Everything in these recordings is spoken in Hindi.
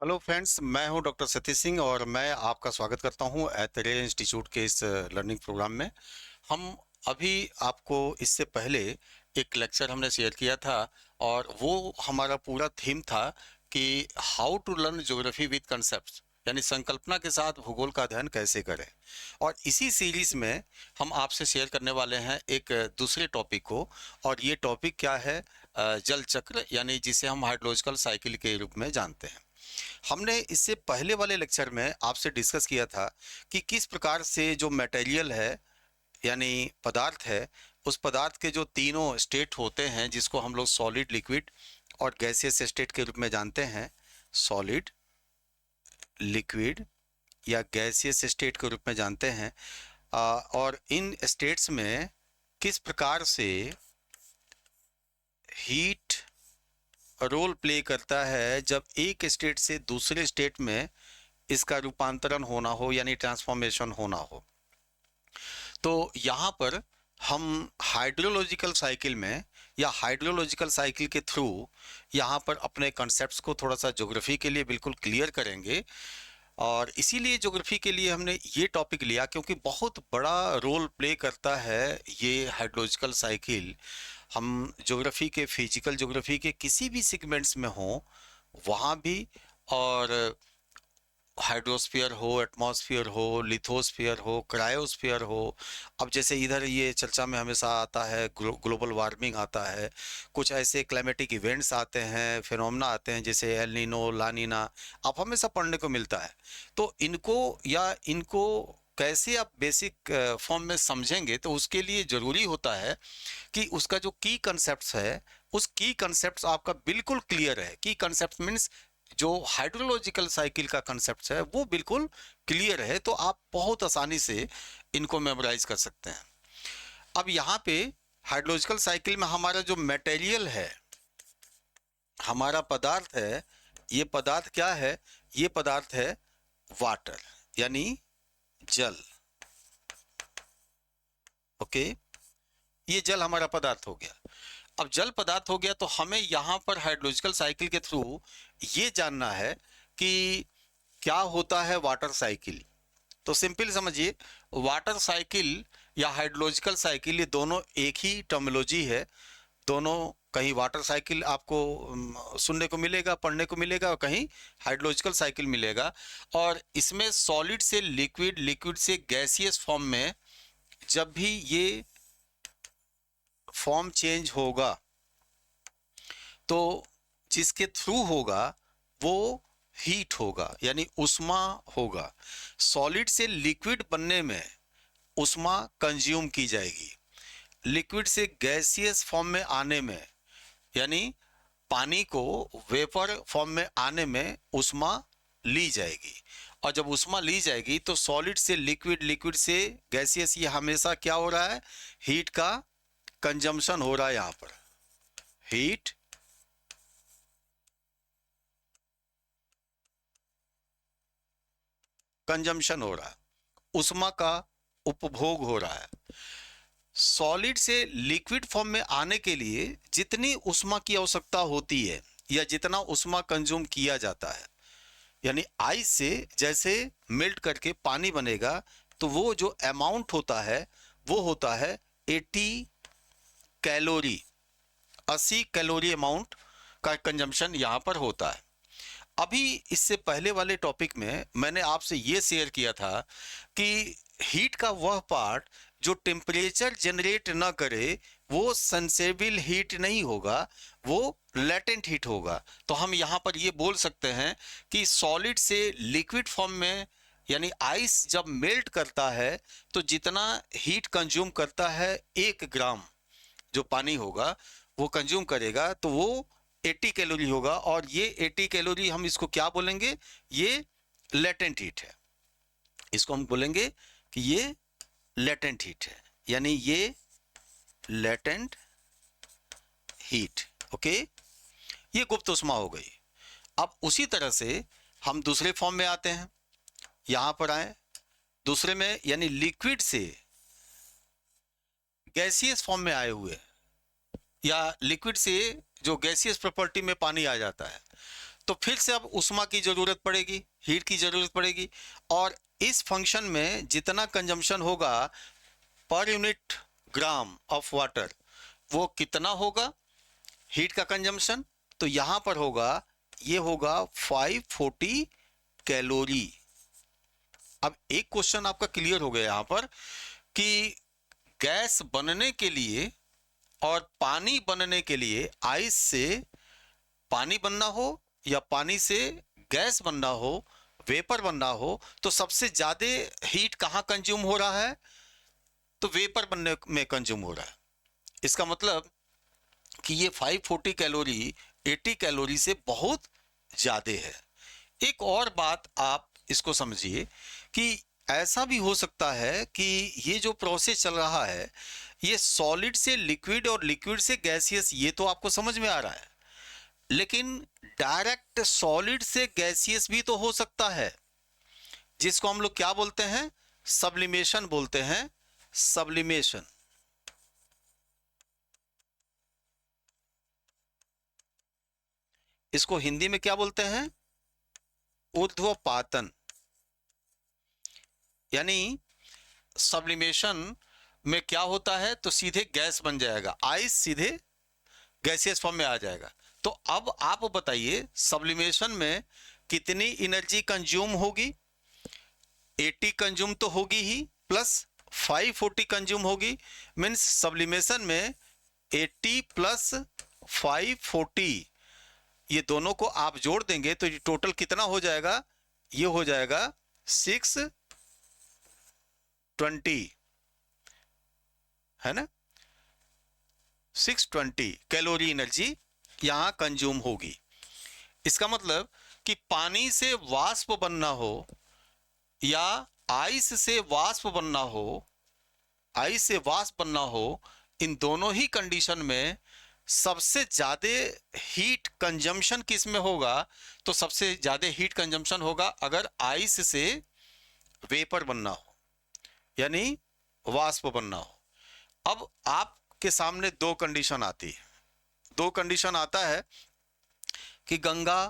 हेलो फ्रेंड्स, मैं हूं डॉक्टर सतीश सिंह और मैं आपका स्वागत करता हूं एट रे इंस्टीट्यूट के इस लर्निंग प्रोग्राम में। हम अभी आपको इससे पहले एक लेक्चर हमने शेयर किया था और वो हमारा पूरा थीम था कि how to learn geography with concepts, यानी संकल्पना के साथ भूगोल का अध्ययन कैसे करें। और इसी सीरीज में हम आपसे शेयर करने वाले हैं एक दूसरे टॉपिक को। और ये टॉपिक क्या है? जल चक्र, यानी जिसे हम हाइड्रोलॉजिकल साइकिल के रूप में जानते हैं। हमने इससे पहले वाले लेक्चर में आपसे डिस्कस किया था कि किस प्रकार से जो मटेरियल है, यानी पदार्थ है, उस पदार्थ के जो तीनों स्टेट होते हैं जिसको हम लोग सॉलिड, लिक्विड और गैसियस स्टेट के रूप में जानते हैं। सॉलिड, लिक्विड या गैसियस स्टेट के रूप में जानते हैं। और इन स्टेट्स में किस प्रकार से हीट रोल प्ले करता है जब एक स्टेट से दूसरे स्टेट में इसका रूपांतरण होना हो, यानी ट्रांसफॉर्मेशन होना हो। तो यहाँ पर हम हाइड्रोलॉजिकल साइकिल में या हाइड्रोलॉजिकल साइकिल के थ्रू यहाँ पर अपने कॉन्सेप्ट्स को थोड़ा सा ज्योग्राफी के लिए बिल्कुल क्लियर करेंगे। और इसीलिए ज्योग्राफी के लिए हमने ये टॉपिक लिया क्योंकि बहुत बड़ा रोल प्ले करता है ये हाइड्रोलॉजिकल साइकिल। हम ज्योग्राफी के, फिजिकल ज्योग्राफी के किसी भी सेगमेंट्स में हों वहाँ भी, और हाइड्रोस्फीयर हो, एटमॉस्फेयर हो, लिथोस्फीयर हो, क्रायोस्फीयर हो। अब जैसे इधर ये चर्चा में हमेशा आता है, ग्लोबल वार्मिंग आता है, कुछ ऐसे क्लाइमेटिक इवेंट्स आते हैं, फिनोमेना आते हैं जैसे एल नीनो, ला नीना, आप हमेशा पढ़ने को मिलता है। तो इनको कैसे आप बेसिक फॉर्म में समझेंगे, तो उसके लिए ज़रूरी होता है कि उसका जो की कंसेप्ट है, उस की कंसेप्ट आपका बिल्कुल क्लियर है। की कंसेप्ट मीन्स जो हाइड्रोलॉजिकल साइकिल का कंसेप्ट है वो बिल्कुल क्लियर है, तो आप बहुत आसानी से इनको मेमोराइज कर सकते हैं। अब यहाँ पे हाइड्रोलॉजिकल साइकिल में हमारा जो मटेरियल है, हमारा पदार्थ है, ये पदार्थ क्या है? ये पदार्थ है वाटर, यानी जल। ओके, ये जल हमारा पदार्थ हो गया। अब जल पदार्थ हो गया तो हमें यहाँ पर हाइड्रोलॉजिकल साइकिल के थ्रू ये जानना है कि क्या होता है वाटर साइकिल। तो सिंपल समझिए, वाटर साइकिल या हाइड्रोलॉजिकल साइकिल ये दोनों एक ही टर्मिनोलॉजी है। दोनों, कहीं वाटर साइकिल आपको सुनने को मिलेगा, पढ़ने को मिलेगा, और कहीं हाइड्रोलॉजिकल साइकिल मिलेगा। और इसमें सॉलिड से लिक्विड, लिक्विड से गैसियस फॉर्म में जब भी ये फॉर्म चेंज होगा तो जिसके थ्रू होगा वो हीट होगा, यानी उष्मा होगा। सॉलिड से लिक्विड बनने में उष्मा कंज्यूम की जाएगी। लिक्विड से गैसियस फॉर्म में आने में, यानी पानी को वेपर फॉर्म में आने में उष्मा ली जाएगी। और जब उष्मा ली जाएगी तो सॉलिड से लिक्विड, लिक्विड से गैसियस, ये हमेशा क्या हो रहा है? हीट का कंजम्पशन हो रहा है। यहां पर हीट कंजम्पशन हो रहा है, उष्मा का उपभोग हो रहा है। सॉलिड से लिक्विड फॉर्म में आने के लिए जितनी उष्मा की आवश्यकता होती है या जितना उष्मा कंज्यूम किया जाता है, यानी आइस से जैसे मेल्ट करके पानी बनेगा तो वो जो अमाउंट होता है वो होता है 80 कैलोरी। 80 कैलोरी अमाउंट का कंजम्पशन यहाँ पर होता है। अभी इससे पहले वाले टॉपिक में मैंने आपसे ये शेयर किया था कि हीट का वह पार्ट जो टेम्परेचर जनरेट ना करे वो सेंसेबल हीट नहीं होगा, वो लेटेंट हीट होगा। तो हम यहाँ पर ये बोल सकते हैं कि सॉलिड से लिक्विड फॉर्म में, यानी आइस जब मेल्ट करता है तो जितना हीट कंज्यूम करता है, 1 ग्राम जो पानी होगा वो कंज्यूम करेगा, तो वो 80 कैलोरी होगा। और ये 80 कैलोरी हम इसको क्या बोलेंगे? ये लेटेंट हीट है। इसको हम बोलेंगे कि ये लेटेंट हीट है, यानी ये लेटेंट हीट। ओके, ये गुप्त ऊष्मा हो गई। अब उसी तरह से हम दूसरे फॉर्म में आते हैं। यहां पर आए दूसरे में, यानी लिक्विड से गैसियस फॉर्म में आए हुए, या लिक्विड से जो गैसियस प्रॉपर्टी में पानी आ जाता है, तो फिर से अब उष्मा की जरूरत पड़ेगी, हीट की जरूरत पड़ेगी, और इस फंक्शन में जितना कंजम्पशन होगा per unit gram of water, वो कितना होगा हीट का कंजम्पशन, तो यहां पर होगा, ये होगा 540 कैलोरी। अब एक क्वेश्चन आपका क्लियर हो गया यहां पर कि गैस बनने के लिए और पानी बनने के लिए, आइस से पानी बनना हो या पानी से गैस बनना हो, वेपर बनना हो, तो सबसे ज्यादा हीट कहां कंज्यूम हो रहा है, तो वेपर बनने में कंज्यूम हो रहा है। इसका मतलब कि ये 540 कैलोरी 80 कैलोरी से बहुत ज्यादा है। एक और बात आप इसको समझिए कि ऐसा भी हो सकता है कि ये जो प्रोसेस चल रहा है, ये सॉलिड से लिक्विड और लिक्विड से गैसियस, ये तो आपको समझ में आ रहा है, लेकिन डायरेक्ट सॉलिड से गैसियस भी तो हो सकता है, जिसको हम लोग क्या बोलते हैं, सब्लिमेशन बोलते हैं, सब्लिमेशन। इसको हिंदी में क्या बोलते हैं, ऊर्ध्वपातन। यानी सब्लिमेशन में क्या होता है, तो सीधे गैस बन जाएगा, आइस सीधे गैसियस फॉर्म में आ जाएगा। तो अब आप बताइए सब्लिमेशन में कितनी एनर्जी कंज्यूम होगी, 80 कंज्यूम तो होगी ही, प्लस 540 कंज्यूम होगी, मीन्स सब्लिमेशन में 80 प्लस 540, ये दोनों को आप जोड़ देंगे तो ये टोटल कितना हो जाएगा, ये हो जाएगा 620, है ना, 620 कैलोरी एनर्जी यहां कंज्यूम होगी। इसका मतलब कि पानी से वाष्प बनना हो या आइस से वाष्प बनना हो, आइस से वाष्प बनना हो, इन दोनों ही कंडीशन में सबसे ज्यादा हीट कंजम्पशन किस में होगा, तो सबसे ज्यादा हीट कंजम्पशन होगा अगर आइस से वेपर बनना हो, यानी वाष्प बनना हो। अब आपके सामने दो कंडीशन आती है, दो कंडीशन आता है कि गंगा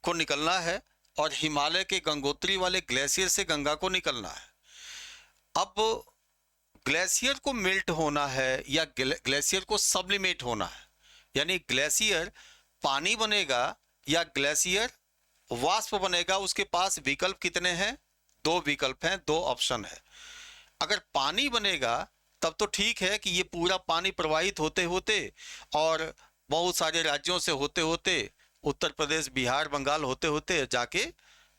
को निकलना है और हिमालय के गंगोत्री वाले ग्लेशियर से गंगा को निकलना है। अब ग्लेशियर को मेल्ट होना है या ग्लेशियर को सब्लिमेट होना है, यानी ग्लेशियर पानी बनेगा या ग्लेशियर वाष्प बनेगा, उसके पास विकल्प कितने हैं, दो विकल्प हैं, दो ऑप्शन है। अगर पानी बनेगा तब तो ठीक है कि ये पूरा पानी प्रवाहित होते होते और बहुत सारे राज्यों से होते होते उत्तर प्रदेश, बिहार, बंगाल होते होते जाके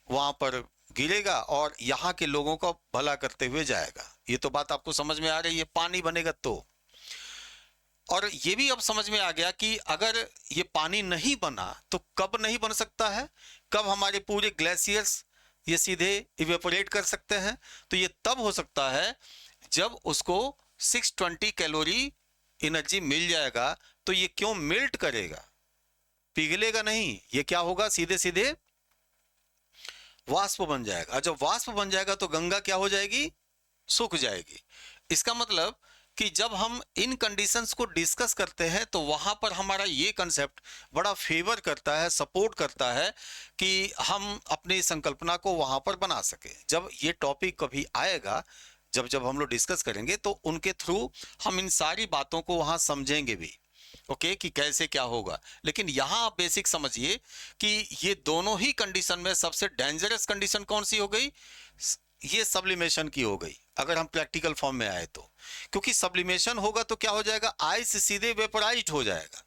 वहां पर गिरेगा और यहाँ के लोगों का भला करते हुए जाएगा। ये तो बात आपको समझ में आ रही है, पानी बनेगा तो। और ये भी अब समझ में आ गया कि अगर ये पानी नहीं बना तो कब नहीं बन सकता है, कब हमारे पूरे ग्लेशियर्स ये सीधे इवेपोरेट कर सकते हैं, तो ये तब हो सकता है जब उसको 620 कैलोरी एनर्जी मिल जाएगा। तो ये क्यों मेल्ट करेगा, पिघलेगा नहीं, ये क्या होगा, सीधे सीधे वाष्प बन जाएगा। जब वाष्प बन जाएगा तो गंगा क्या हो जाएगी, सूख जाएगी। इसका मतलब कि जब हम इन कंडीशंस को डिस्कस करते हैं तो वहां पर हमारा ये कंसेप्ट बड़ा फेवर करता है, सपोर्ट करता है कि हम अपनी संकल्पना को वहां पर बना सके। जब ये टॉपिक कभी आएगा, जब जब हम लोग डिस्कस करेंगे तो उनके थ्रू हम इन सारी बातों को वहां समझेंगे भी, ओके, कि कैसे क्या होगा। लेकिन यहां आप बेसिक समझिए कि ये दोनों ही कंडीशन में सबसे डेंजरस कंडीशन कौन सी हो गई, ये सब्लिमेशन की हो गई, अगर हम प्रैक्टिकल फॉर्म में आए तो। क्योंकि सब्लिमेशन होगा तो क्या हो जाएगा, आइस सीधे वेपराइज हो जाएगा।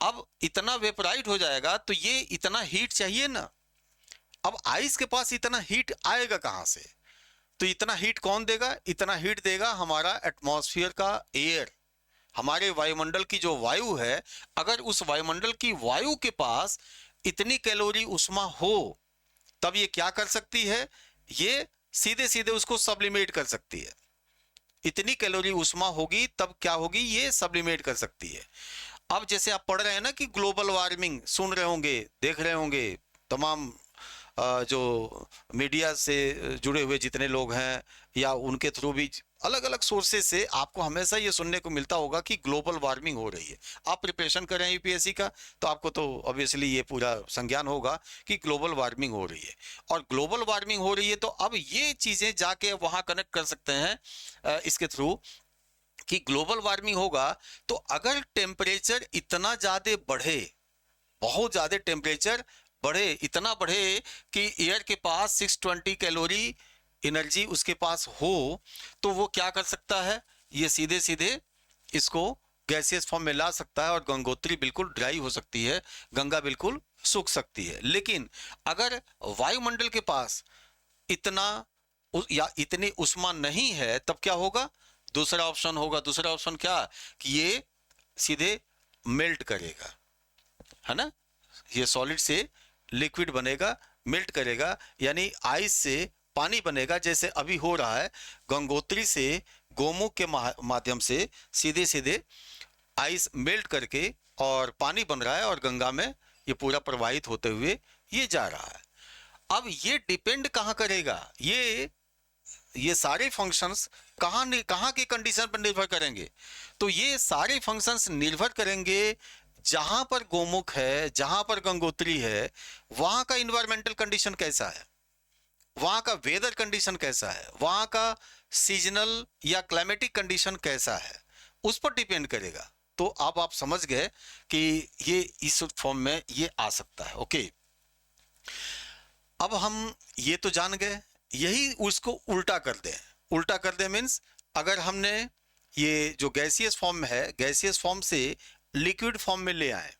अब इतना वेपराइज हो जाएगा तो ये इतना हीट चाहिए ना, अब आइस के पास इतना हीट आएगा कहां से, तो इतना हीट कौन देगा, इतना हीट देगा हमारा एटमॉस्फेयर का एयर, हमारे वायुमंडल की जो वायु है। अगर उस वायुमंडल की वायु के पास इतनी कैलोरी उष्मा हो तब ये क्या कर सकती है, ये सीधे सीधे उसको सब्लिमेट कर सकती है। इतनी कैलोरी उष्मा होगी तब क्या होगी, ये सब्लिमेट कर सकती है। अब जैसे आप पढ़ रहे हैं ना कि ग्लोबल वार्मिंग, सुन रहे होंगे, देख रहे होंगे, तमाम जो मीडिया से जुड़े हुए जितने लोग हैं या उनके थ्रू भी अलग अलग सोर्सेज से आपको हमेशा ये सुनने को मिलता होगा कि ग्लोबल वार्मिंग हो रही है। आप प्रिपरेशन कर रहे हैं यूपीएससी का, तो आपको तो ऑब्वियसली ये पूरा संज्ञान होगा कि ग्लोबल वार्मिंग हो रही है। और ग्लोबल वार्मिंग हो रही है तो अब ये चीजें जाके वहां कनेक्ट कर सकते हैं इसके थ्रू कि ग्लोबल वार्मिंग होगा तो अगर टेम्परेचर इतना ज्यादा बढ़े, बहुत ज्यादा टेम्परेचर बढ़े, इतना बढ़े कि एयर के पास 620 कैलोरी एनर्जी उसके पास हो, तो वो क्या कर सकता है, ये सीधे सीधे इसको गैसियस फॉर्म में ला सकता है और गंगोत्री बिल्कुल ड्राई हो सकती है, गंगा बिल्कुल सूख सकती है। लेकिन अगर वायुमंडल के पास इतना या इतनी उष्मा नहीं है तब क्या होगा, दूसरा ऑप्शन होगा। दूसरा ऑप्शन क्या, कि ये सीधे मेल्ट करेगा, है ना, ये सॉलिड से लिक्विड बनेगा, मेल्ट करेगा, यानी आइस से पानी बनेगा, जैसे अभी हो रहा है गंगोत्री से गोमुख के माध्यम से सीधे सीधे आइस मेल्ट करके और पानी बन रहा है और गंगा में ये पूरा प्रवाहित होते हुए ये जा रहा है। अब ये डिपेंड कहाँ करेगा, ये सारे फंक्शंस कहाँ की कंडीशन पर निर्भर करेंगे, तो ये सारे फंक्शंस निर्भर करेंगे जहां पर गोमुख है, जहां पर गंगोत्री है, वहां का इन्वायरमेंटल कंडीशन कैसा है, वहां का वेदर कंडीशन कैसा है, वहां का सीजनल या क्लाइमेटिक कंडीशन कैसा है, उस पर डिपेंड करेगा। तो अब आप समझ गए कि ये इस फॉर्म में ये आ सकता है। ओके, अब हम ये तो जान गए, यही उसको उल्टा कर दें। उल्टा कर दें मीन्स अगर हमने ये जो गैसियस फॉर्म में है, गैसियस फॉर्म से लिक्विड फॉर्म में ले आए,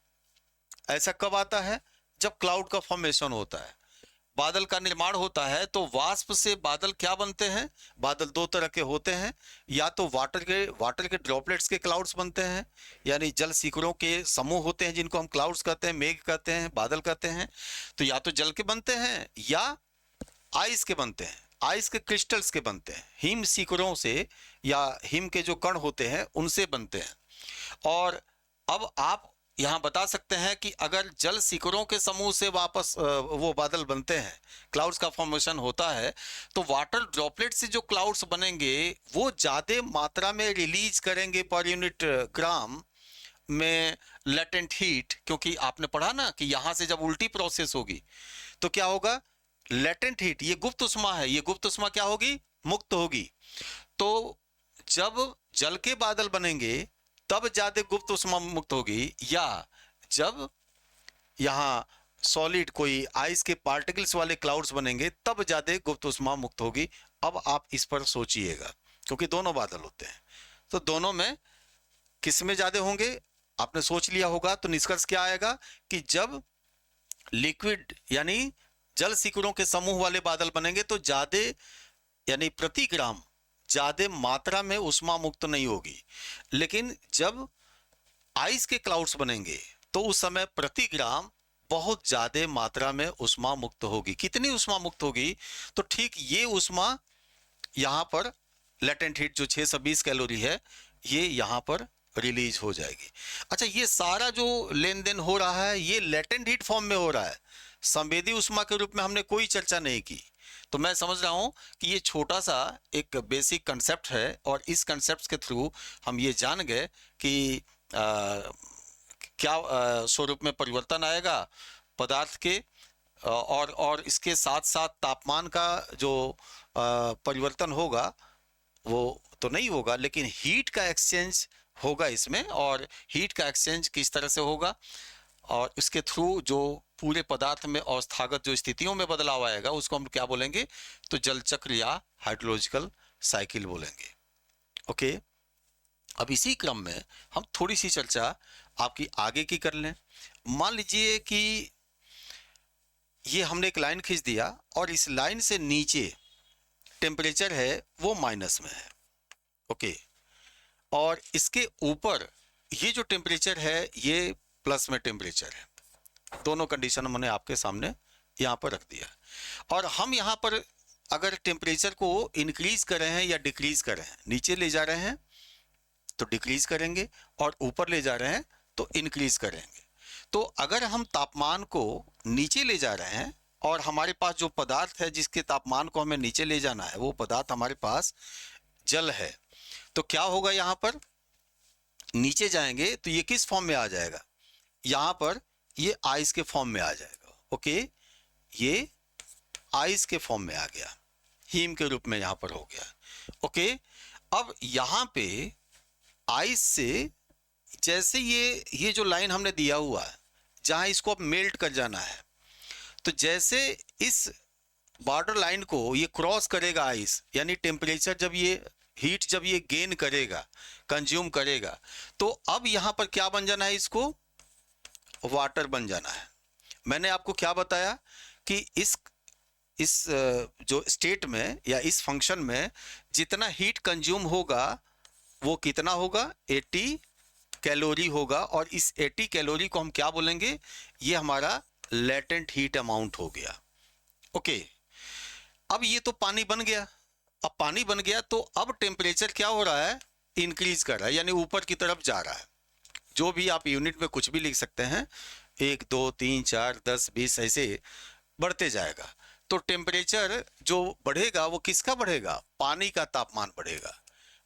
ऐसा कब आता है, जब क्लाउड का फॉर्मेशन होता है, बादल का निर्माण होता है। तो वाष्प से बादल क्या बनते हैं, बादल दो तरह के होते हैं, या तो वाटर के ड्रॉपलेट्स के क्लाउड्स बनते हैं, यानी जल सीकड़ों के समूह होते हैं जिनको हम क्लाउड्स कहते हैं, मेघ कहते हैं, बादल कहते हैं। तो या तो जल के बनते हैं या आइस के बनते हैं, आइस के क्रिस्टल्स के बनते हैं, हिम सीकड़ों से या हिम के जो कण होते हैं उनसे बनते हैं। और अब आप यहां बता सकते हैं कि अगर जल सीकड़ों के समूह से वापस वो बादल बनते हैं, क्लाउड्स का फॉर्मेशन होता है, तो वाटर ड्रॉपलेट से जो क्लाउड्स बनेंगे वो ज्यादा मात्रा में रिलीज करेंगे पर यूनिट ग्राम में लेटेंट हीट। क्योंकि आपने पढ़ा ना कि यहां से जब उल्टी प्रोसेस होगी तो क्या होगा, लेटेंट हीट, ये गुप्त उष्मा है, ये गुप्त उष्मा क्या होगी, मुक्त होगी। तो जब जल के बादल बनेंगे तब ज्यादा गुप्त उष्मा मुक्त होगी, या जब यहाँ सॉलिड कोई आइस के पार्टिकल्स वाले क्लाउड्स बनेंगे तब ज्यादा गुप्त उष्मा मुक्त होगी। अब आप इस पर सोचिएगा, क्योंकि दोनों बादल होते हैं, तो दोनों में किस में ज्यादा होंगे, आपने सोच लिया होगा। तो निष्कर्ष क्या आएगा कि जब लिक्विड यानी जल सीकड़ों के समूह वाले बादल बनेंगे तो ज्यादा यानी प्रति ग्राम ज्यादा मात्रा में उष्मा मुक्त नहीं होगी। लेकिन जब आइस के क्लाउड्स बनेंगे तो उस समय प्रति ग्राम बहुत ज्यादा मात्रा में उष्मा मुक्त होगी। कितनी उष्मा मुक्त होगी, तो ठीक ये उष्मा यहां पर लेटेंट हीट जो 620 कैलोरी है ये यहां पर रिलीज हो जाएगी। अच्छा, ये सारा जो लेन देन हो रहा है ये लेटेंट हीट फॉर्म में हो रहा है, संवेदी उष्मा के रूप में हमने कोई चर्चा नहीं की। तो मैं समझ रहा हूं कि ये छोटा सा एक बेसिक कंसेप्ट है और इस कंसेप्ट के थ्रू हम ये जान गए कि क्या स्वरूप में परिवर्तन आएगा पदार्थ के, और इसके साथ साथ तापमान का जो परिवर्तन होगा वो तो नहीं होगा, लेकिन हीट का एक्सचेंज होगा इसमें। और हीट का एक्सचेंज किस तरह से होगा और इसके थ्रू जो पूरे पदार्थ में अवस्थागत जो स्थितियों में बदलाव आएगा उसको हम क्या बोलेंगे, तो जल चक्र या हाइड्रोलॉजिकल साइकिल बोलेंगे। ओके, अब इसी क्रम में हम थोड़ी सी चर्चा आपकी आगे की कर लें। मान लीजिए कि ये हमने एक लाइन खींच दिया और इस लाइन से नीचे टेम्परेचर है वो माइनस में है। ओके, और इसके ऊपर ये जो टेम्परेचर है ये प्लस में टेम्परेचर है। दोनों कंडीशन हमने आपके सामने यहाँ पर रख दिया। और हम यहाँ पर अगर टेम्परेचर को इंक्रीज कर रहे हैं या डिक्रीज कर रहे हैं, नीचे ले जा रहे हैं तो डिक्रीज करेंगे और ऊपर ले जा रहे हैं तो इंक्रीज करेंगे। तो अगर हम तापमान को नीचे ले जा रहे हैं और हमारे पास जो पदार्थ है जिसके तापमान को हमें नीचे ले जाना है वो पदार्थ हमारे पास जल है, तो क्या होगा यहाँ पर, नीचे जाएंगे तो ये किस फॉर्म में आ जाएगा, यहाँ पर ये आइस के फॉर्म में आ जाएगा। ओके, ये आइस के फॉर्म में आ गया, हीम के रूप में यहाँ पर हो गया। ओके, अब यहाँ पे आइस से जैसे ये जो लाइन हमने दिया हुआ है जहाँ इसको अब मेल्ट कर जाना है, तो जैसे इस बॉर्डर लाइन को ये क्रॉस करेगा आइस, यानी टेम्परेचर जब ये हीट जब ये गेन करेगा, कंज्यूम करेगा, तो अब यहाँ पर क्या बन जाना है, इसको वाटर बन जाना है। मैंने आपको क्या बताया कि इस जो स्टेट में या इस फंक्शन में जितना हीट कंज्यूम होगा वो कितना होगा, 80 कैलोरी होगा, और इस 80 कैलोरी को हम क्या बोलेंगे, ये हमारा लेटेंट हीट अमाउंट हो गया। ओके, अब ये तो पानी बन गया, अब पानी बन गया तो अब टेम्परेचर क्या हो रहा है, इंक्रीज कर रहा है, यानी ऊपर की तरफ जा रहा है। जो भी आप यूनिट में कुछ भी लिख सकते हैं, 1 2 3 4 10 20 ऐसे बढ़ते जाएगा। तो टेम्परेचर जो बढ़ेगा वो किसका बढ़ेगा, पानी का तापमान बढ़ेगा,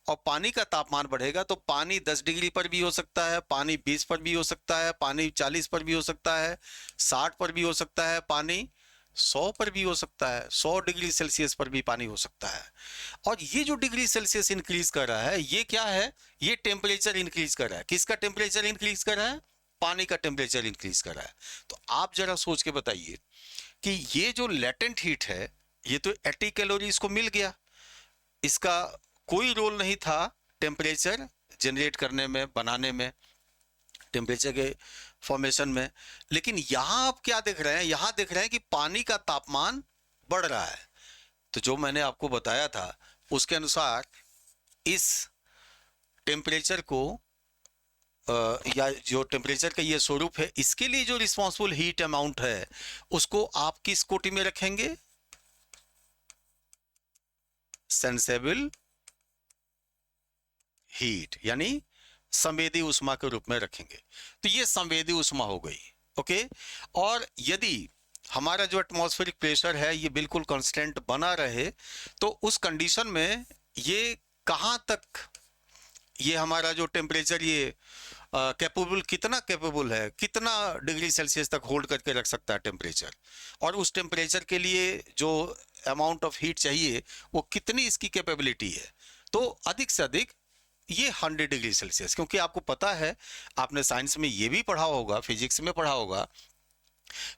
और पानी का तापमान बढ़ेगा तो पानी 10 डिग्री पर भी हो सकता है, पानी 20 पर भी हो सकता है, पानी 40 पर भी हो सकता है, 60 पर भी हो सकता है, पानी 100 पर भी हो सकता है, 100 डिग्री सेल्सियस पर भी पानी हो सकता है। और ये जो डिग्री सेल्सियस इंक्रीज कर रहा है, ये क्या है, ये टेम्परेचर इंक्रीज कर रहा है। किसका टेम्परेचर इंक्रीज कर रहा है, पानी का टेम्परेचर इंक्रीज कर रहा है। तो आप जरा सोच के बताइए कि ये जो लेटेंट हीट है, ये तो 80 कैलोरी इसको मिल गया, इसका कोई रोल नहीं था टेम्परेचर जनरेट करने में, बनाने में, टेम्परेचर के फॉर्मेशन में। लेकिन यहां आप क्या देख रहे हैं, यहां देख रहे हैं कि पानी का तापमान बढ़ रहा है। तो जो मैंने आपको बताया था उसके अनुसार इस टेम्परेचर को या जो टेम्परेचर का ये स्वरूप है, इसके लिए जो रिस्पॉन्सिबल हीट अमाउंट है उसको आप किस कोटि में रखेंगे, सेंसेबल हीट, यानी संवेदी उष्मा के रूप में रखेंगे। तो ये संवेदी उष्मा हो गई। ओके, और यदि हमारा जो एटमॉस्फेरिक प्रेशर है ये बिल्कुल कांस्टेंट बना रहे, तो उस कंडीशन में ये कहां तक, ये हमारा जो टेम्परेचर ये कैपेबल, कितना कैपेबल है, कितना डिग्री सेल्सियस तक होल्ड करके रख सकता है टेम्परेचर, और उस टेम्परेचर के लिए जो अमाउंट ऑफ हीट चाहिए वो कितनी इसकी कैपेबिलिटी है। तो अधिक से अधिक ये 100 डिग्री सेल्सियस, क्योंकि आपको पता है, आपने साइंस में ये भी पढ़ा होगा, फिजिक्स में पढ़ा होगा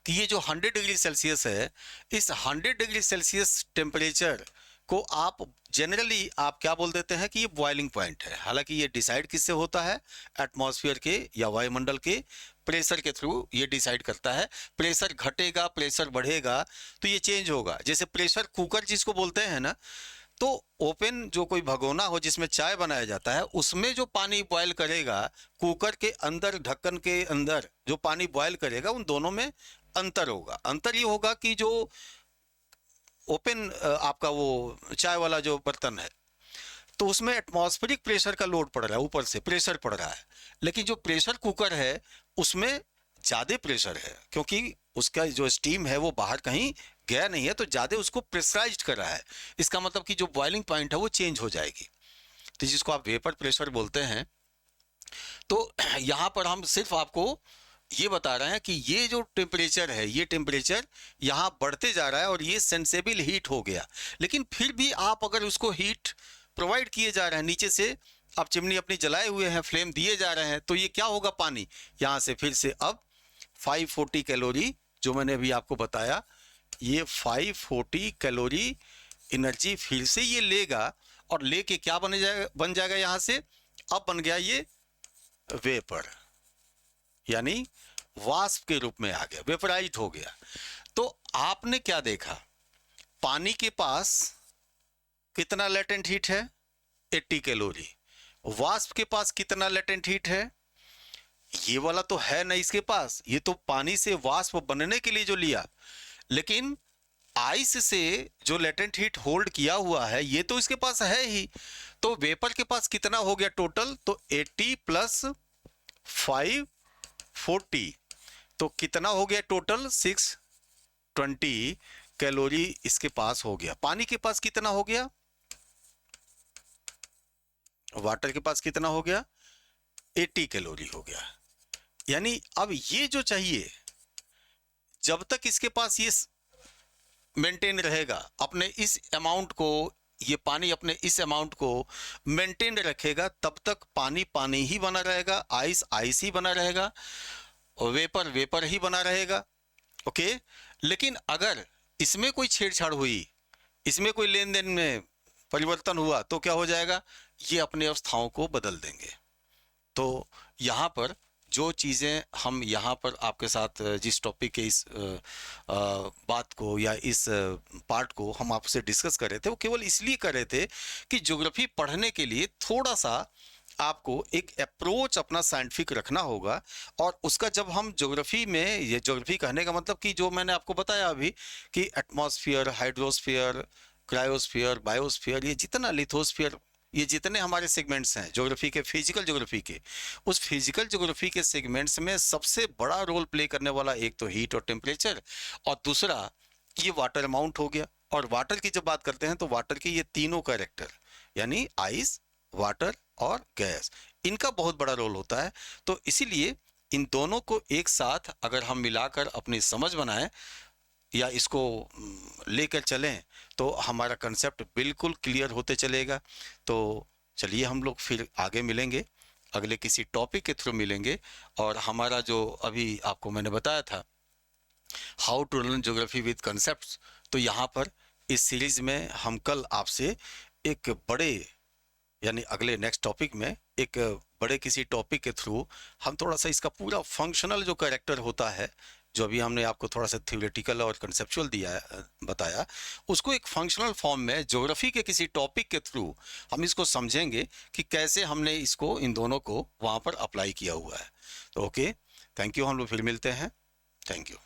कि ये जो 100 डिग्री सेल्सियस है, इस 100 डिग्री सेल्सियस टेम्परेचर को आप जनरली आप क्या बोल देते हैं कि ये बॉइलिंग पॉइंट है। हालांकि ये डिसाइड किससे होता है, एटमॉस्फेयर के या वायुमंडल के प्रेशर के थ्रू ये डिसाइड करता है। प्रेशर घटेगा, प्रेशर बढ़ेगा तो ये चेंज होगा। जैसे प्रेशर कुकर जिसको बोलते हैं ना, तो ओपन जो कोई भगोना हो जिसमें चाय बनाया जाता है, उसमें जो पानी बॉयल करेगा, कुकर के अंदर ढक्कन के अंदर जो पानी बॉयल करेगा, उन दोनों में अंतर होगा। अंतर ये होगा कि जो ओपन आपका वो चाय वाला जो बर्तन है, तो उसमें एटमॉस्फेरिक प्रेशर का लोड पड़ रहा है, ऊपर से प्रेशर पड़ रहा है। लेकिन जो प्रेशर कुकर है उसमें ज़्यादा प्रेशर है, क्योंकि उसका जो स्टीम है वो बाहर कहीं गया नहीं है, तो ज़्यादा उसको प्रेशराइज्ड कर रहा है। इसका मतलब कि जो बॉइलिंग पॉइंट है वो चेंज हो जाएगी, तो जिसको आप वेपर प्रेशर बोलते हैं। तो यहाँ पर हम सिर्फ आपको ये बता रहे हैं कि ये जो टेम्परेचर है, ये टेम्परेचर यहाँ बढ़ते जा रहा है और ये सेंसेबल हीट हो गया। लेकिन फिर भी आप अगर उसको हीट प्रोवाइड किए जा रहे हैं, नीचे से आप चिमनी अपनी जलाए हुए हैं, फ्लेम दिए जा रहे हैं, तो ये क्या होगा, पानी यहाँ से फिर से अब 540 कैलोरी जो मैंने अभी आपको बताया, ये 540 कैलोरी एनर्जी फिर से ये लेगा, और लेके क्या बन जाएगा यहाँ से, अब बन गया ये वेपर, यानी वाष्प के रूप में आ गया, वेपराइज हो गया। तो आपने क्या देखा, पानी के पास कितना लेटेंट हीट है, 80 कैलोरी। वाष्प के पास कितना लेटेंट हीट है, ये वाला तो है नहीं इसके पास, ये तो पानी से वाष्प बनने के लिए जो लिया। लेकिन आइस से जो लेटेंट हीट होल्ड किया हुआ है ये तो इसके पास है ही। तो वेपर के पास कितना हो गया टोटल, तो 80 प्लस 540, तो कितना हो गया टोटल, 620 कैलोरी इसके पास हो गया। पानी के पास कितना हो गया, वाटर के पास कितना हो गया, 80 कैलोरी हो गया। यानी अब ये जो चाहिए, जब तक इसके पास ये मेंटेन रहेगा, अपने इस अमाउंट को, ये पानी अपने इस अमाउंट को मेंटेन रखेगा, तब तक पानी पानी ही बना रहेगा, आइस आइस ही बना रहेगा, और वेपर वेपर ही बना रहेगा। ओके। लेकिन अगर इसमें कोई छेड़छाड़ हुई, इसमें कोई लेन देन में परिवर्तन हुआ, तो क्या हो जाएगा, ये अपनी अवस्थाओं को बदल देंगे। तो यहाँ पर जो चीज़ें हम यहाँ पर आपके साथ जिस टॉपिक के इस बात को या इस पार्ट को हम आपसे डिस्कस कर रहे थे, वो केवल इसलिए कर रहे थे कि ज्योग्राफी पढ़ने के लिए थोड़ा सा आपको एक अप्रोच अपना साइंटिफिक रखना होगा। और उसका जब हम ज्योग्राफी में, ये ज्योग्राफी कहने का मतलब कि जो मैंने आपको बताया अभी कि एटमॉस्फेयर, हाइड्रोस्फीयर, क्रायोस्फीयर, बायोस्फीयर, ये जितना लिथोस्फीयर, ये जितने हमारे सेगमेंट्स हैं ज्योग्राफी के, फिजिकल ज्योग्राफी के, उस फिजिकल ज्योग्राफी के सेगमेंट्स में सबसे बड़ा रोल प्ले करने वाला एक तो हीट और टेम्परेचर, और दूसरा ये वाटर अमाउंट हो गया। और वाटर की जब बात करते हैं तो वाटर के ये तीनों कैरेक्टर, यानी आइस, वाटर और गैस, इनका बहुत बड़ा रोल होता है। तो इसीलिए इन दोनों को एक साथ अगर हम मिलाकर अपनी समझ बनाएं या इसको लेकर चलें, तो हमारा कंसेप्ट बिल्कुल क्लियर होते चलेगा। तो चलिए हम लोग फिर आगे मिलेंगे, अगले किसी टॉपिक के थ्रू मिलेंगे। और हमारा जो अभी आपको मैंने बताया था how to learn geography with concepts, तो यहाँ पर इस सीरीज में हम कल आपसे एक बड़े, यानी अगले नेक्स्ट टॉपिक में एक बड़े किसी टॉपिक के थ्रू हम थोड़ा सा इसका पूरा फंक्शनल जो कैरेक्टर होता है, जो अभी हमने आपको थोड़ा सा थ्योरेटिकल और कंसेप्चुअल दिया है, बताया, उसको एक फंक्शनल फॉर्म में ज्योग्राफी के किसी टॉपिक के थ्रू हम इसको समझेंगे कि कैसे हमने इसको, इन दोनों को वहाँ पर अप्लाई किया हुआ है। तो ओके, थैंक यू, हम लोग फिर मिलते हैं। Thank you.